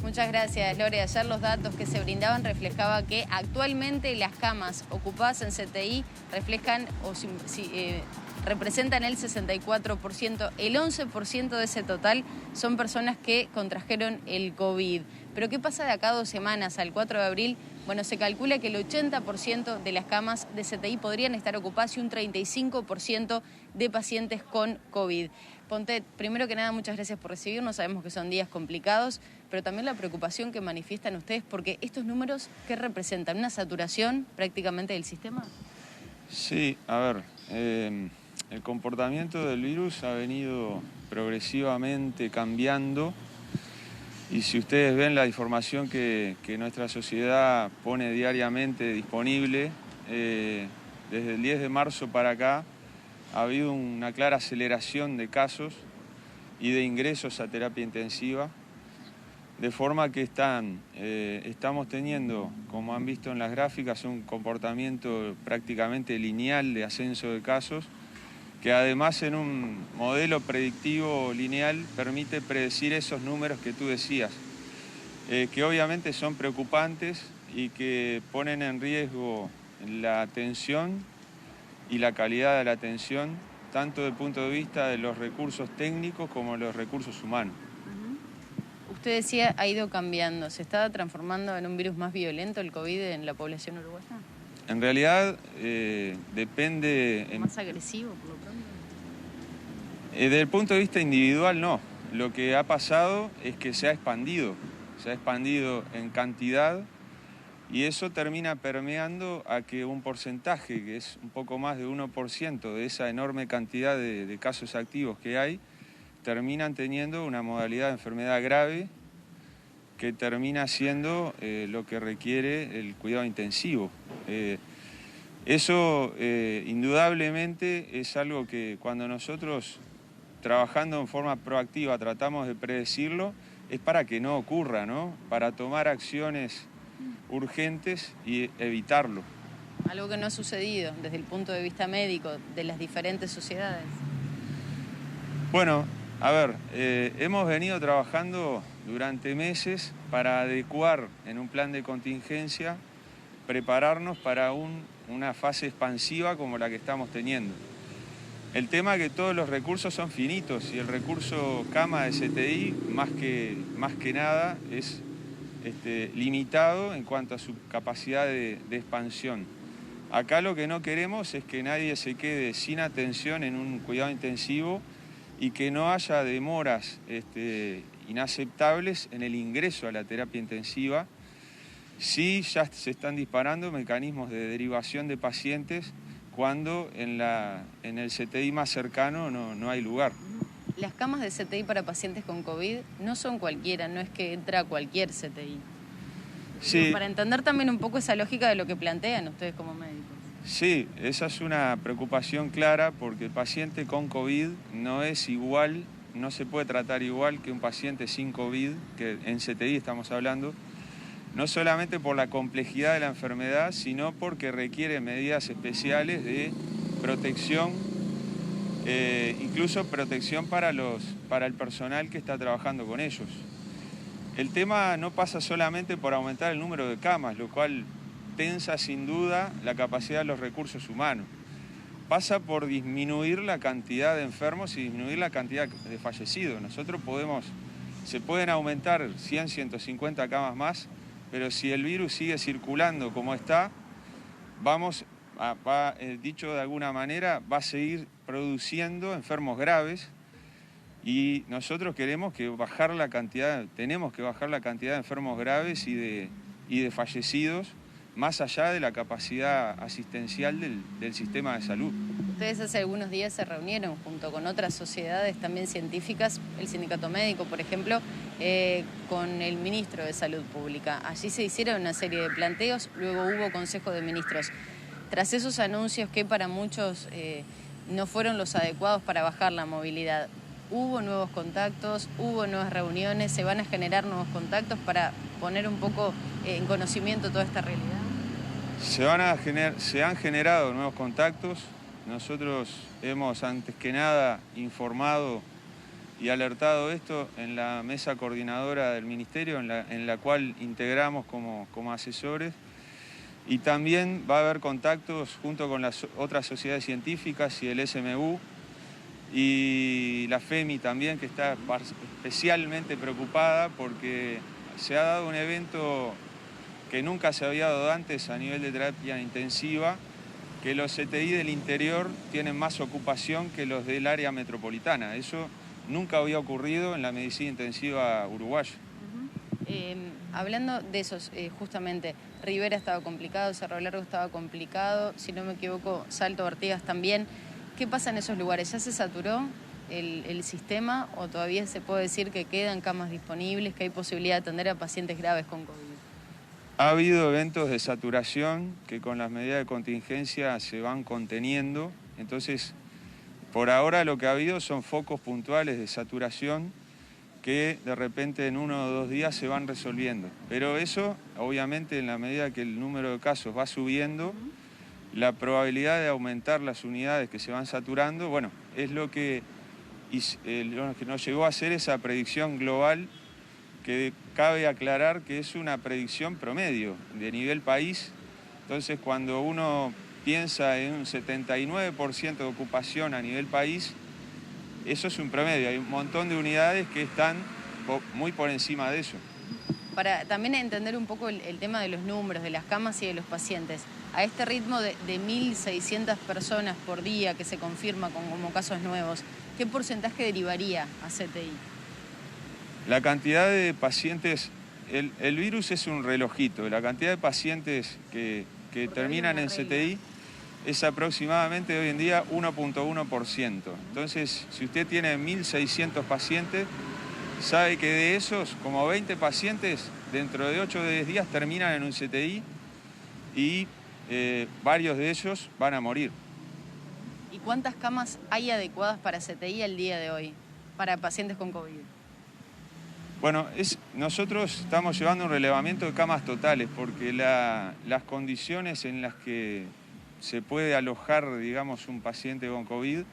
Muchas gracias, Lore. Ayer los datos que se brindaban reflejaba que actualmente las camas ocupadas en CTI representan el 64%. El 11% de ese total son personas que contrajeron el COVID. Pero ¿qué pasa de acá a 2 semanas, al 4 de abril? Bueno, se calcula que el 80% de las camas de CTI podrían estar ocupadas y un 35% de pacientes con COVID. Pontet, primero que nada, muchas gracias por recibirnos. Sabemos que son días complicados, pero también la preocupación que manifiestan ustedes, porque estos números, ¿qué representan? ¿Una saturación prácticamente del sistema? Sí, a ver, el comportamiento del virus ha venido progresivamente cambiando y si ustedes ven la información que nuestra sociedad pone diariamente disponible, desde el 10 de marzo para acá ha habido una clara aceleración de casos y de ingresos a terapia intensiva, de forma que estamos teniendo, como han visto en las gráficas, un comportamiento prácticamente lineal de ascenso de casos, que además en un modelo predictivo lineal permite predecir esos números que tú decías, que obviamente son preocupantes y que ponen en riesgo la atención y la calidad de la atención, tanto desde el punto de vista de los recursos técnicos como los recursos humanos. Usted decía, ha ido cambiando. ¿Se está transformando en un virus más violento el COVID en la población uruguaya? En realidad, depende... ¿Más agresivo, por lo pronto? Desde el punto de vista individual, no. Lo que ha pasado es que se ha expandido en cantidad y eso termina permeando a que un porcentaje, que es un poco más de 1% de esa enorme cantidad de casos activos que hay, terminan teniendo una modalidad de enfermedad grave que termina siendo lo que requiere el cuidado intensivo. Eso indudablemente es algo que cuando nosotros, trabajando en forma proactiva, tratamos de predecirlo, es para que no ocurra, ¿no? Para tomar acciones urgentes y evitarlo. Algo que no ha sucedido desde el punto de vista médico de las diferentes sociedades. Bueno, a ver, hemos venido trabajando durante meses para adecuar en un plan de contingencia, prepararnos para una fase expansiva como la que estamos teniendo. El tema es que todos los recursos son finitos y el recurso cama de CTI, más que nada, es limitado en cuanto a su capacidad de expansión. Acá lo que no queremos es que nadie se quede sin atención en un cuidado intensivo y que no haya demoras inaceptables en el ingreso a la terapia intensiva. Sí, ya se están disparando mecanismos de derivación de pacientes cuando en el CTI más cercano no hay lugar. Las camas de CTI para pacientes con COVID no son cualquiera, no es que entra cualquier CTI. Sí. Pero para entender también un poco esa lógica de lo que plantean ustedes como médicos. Sí, esa es una preocupación clara porque el paciente con COVID no es igual, no se puede tratar igual que un paciente sin COVID, que en CTI estamos hablando, no solamente por la complejidad de la enfermedad, sino porque requiere medidas especiales de protección, incluso protección para el personal que está trabajando con ellos. El tema no pasa solamente por aumentar el número de camas, lo cual tensa sin duda la capacidad de los recursos humanos. Pasa por disminuir la cantidad de enfermos y disminuir la cantidad de fallecidos. Se pueden aumentar 100, 150 camas más, pero si el virus sigue circulando como está, dicho de alguna manera, va a seguir produciendo enfermos graves y nosotros tenemos que bajar la cantidad de enfermos graves y de fallecidos más allá de la capacidad asistencial del sistema de salud. Ustedes hace algunos días se reunieron junto con otras sociedades también científicas, el Sindicato Médico, por ejemplo, con el ministro de Salud Pública. Allí se hicieron una serie de planteos, luego hubo Consejo de Ministros. Tras esos anuncios que para muchos no fueron los adecuados para bajar la movilidad, ¿hubo nuevos contactos, hubo nuevas reuniones, se van a generar nuevos contactos para poner un poco en conocimiento toda esta realidad? Se han generado nuevos contactos. Nosotros hemos, antes que nada, informado y alertado esto en la mesa coordinadora del Ministerio, en la cual integramos como asesores. Y también va a haber contactos junto con las otras sociedades científicas y el SMU y la FEMI también, que está especialmente preocupada porque se ha dado un evento que nunca se había dado antes a nivel de terapia intensiva, que los CTI del interior tienen más ocupación que los del área metropolitana. Eso nunca había ocurrido en la medicina intensiva uruguaya. Hablando de esos, justamente, Rivera estaba complicado, Cerro Largo estaba complicado, si no me equivoco, Salto Artigas también. ¿Qué pasa en esos lugares? ¿Ya se saturó el sistema o todavía se puede decir que quedan camas disponibles, que hay posibilidad de atender a pacientes graves con COVID? Ha habido eventos de saturación que con las medidas de contingencia se van conteniendo. Entonces, por ahora lo que ha habido son focos puntuales de saturación que de repente en 1 o 2 días se van resolviendo. Pero eso, obviamente, en la medida que el número de casos va subiendo, la probabilidad de aumentar las unidades que se van saturando, bueno, es lo que nos llevó a hacer esa predicción global, que cabe aclarar que es una predicción promedio de nivel país. Entonces, cuando uno piensa en un 79% de ocupación a nivel país, eso es un promedio. Hay un montón de unidades que están muy por encima de eso. Para también entender un poco el tema de los números, de las camas y de los pacientes, a este ritmo de 1.600 personas por día que se confirma como casos nuevos, ¿qué porcentaje derivaría a CTI? La cantidad de pacientes, el virus es un relojito, la cantidad de pacientes que terminan en CTI es aproximadamente hoy en día 1.1%. Entonces, si usted tiene 1.600 pacientes, sabe que de esos, como 20 pacientes, dentro de 8 o 10 días terminan en un CTI y varios de ellos van a morir. ¿Y cuántas camas hay adecuadas para CTI al día de hoy, para pacientes con COVID? Bueno, nosotros estamos llevando un relevamiento de camas totales porque las condiciones en las que se puede alojar, digamos, un paciente con COVID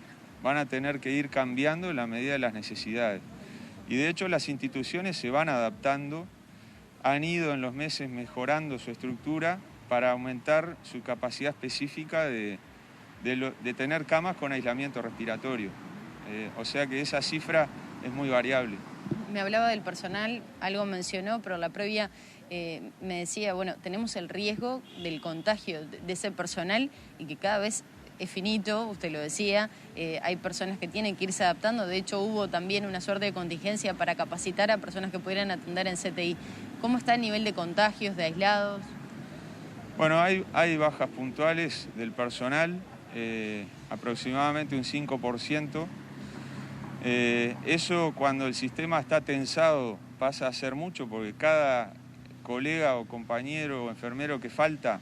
van a tener que ir cambiando en la medida de las necesidades. Y de hecho las instituciones se van adaptando, han ido en los meses mejorando su estructura para aumentar su capacidad específica de tener camas con aislamiento respiratorio. O sea que esa cifra es muy variable. Me hablaba del personal, algo mencionó, pero la previa me decía, bueno, tenemos el riesgo del contagio de ese personal y que cada vez es finito, usted lo decía, hay personas que tienen que irse adaptando, de hecho hubo también una suerte de contingencia para capacitar a personas que pudieran atender en CTI. ¿Cómo está el nivel de contagios, de aislados? Bueno, hay bajas puntuales del personal, aproximadamente un 5%. Eso cuando el sistema está tensado pasa a ser mucho porque cada colega o compañero o enfermero que falta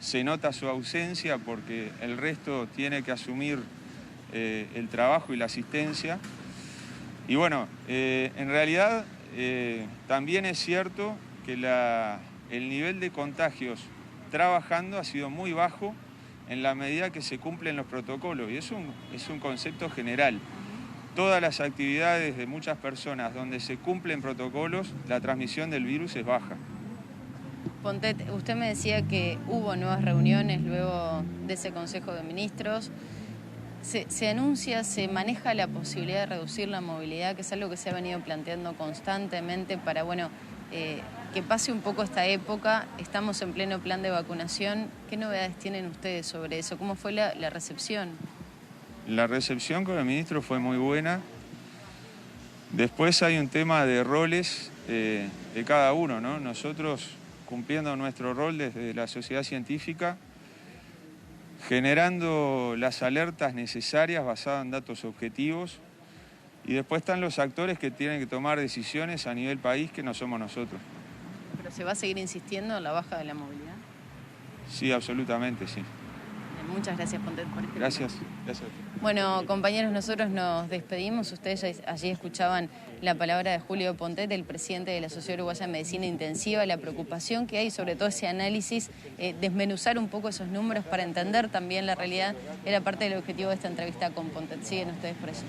se nota su ausencia porque el resto tiene que asumir el trabajo y la asistencia. Y bueno, en realidad también es cierto que el nivel de contagios trabajando ha sido muy bajo en la medida que se cumplen los protocolos y es un concepto general. Todas las actividades de muchas personas donde se cumplen protocolos, la transmisión del virus es baja. Pontet, usted me decía que hubo nuevas reuniones luego de ese Consejo de Ministros. Se anuncia, se maneja la posibilidad de reducir la movilidad, que es algo que se ha venido planteando constantemente para, bueno, que pase un poco esta época. Estamos en pleno plan de vacunación. ¿Qué novedades tienen ustedes sobre eso? ¿Cómo fue la recepción? La recepción con el ministro fue muy buena. Después hay un tema de roles de cada uno, ¿no? Nosotros, cumpliendo nuestro rol desde la sociedad científica, generando las alertas necesarias basadas en datos objetivos, y después están los actores que tienen que tomar decisiones a nivel país, que no somos nosotros. ¿Pero se va a seguir insistiendo en la baja de la movilidad? Sí, absolutamente, sí. Muchas gracias, Pontet, por este Gracias. tema. Gracias. Bueno, compañeros, nosotros nos despedimos. Ustedes allí escuchaban la palabra de Julio Pontet, el presidente de la Sociedad Uruguaya de Medicina Intensiva, la preocupación que hay, sobre todo ese análisis, desmenuzar un poco esos números para entender también la realidad, era parte del objetivo de esta entrevista con Pontet. Siguen ustedes por eso.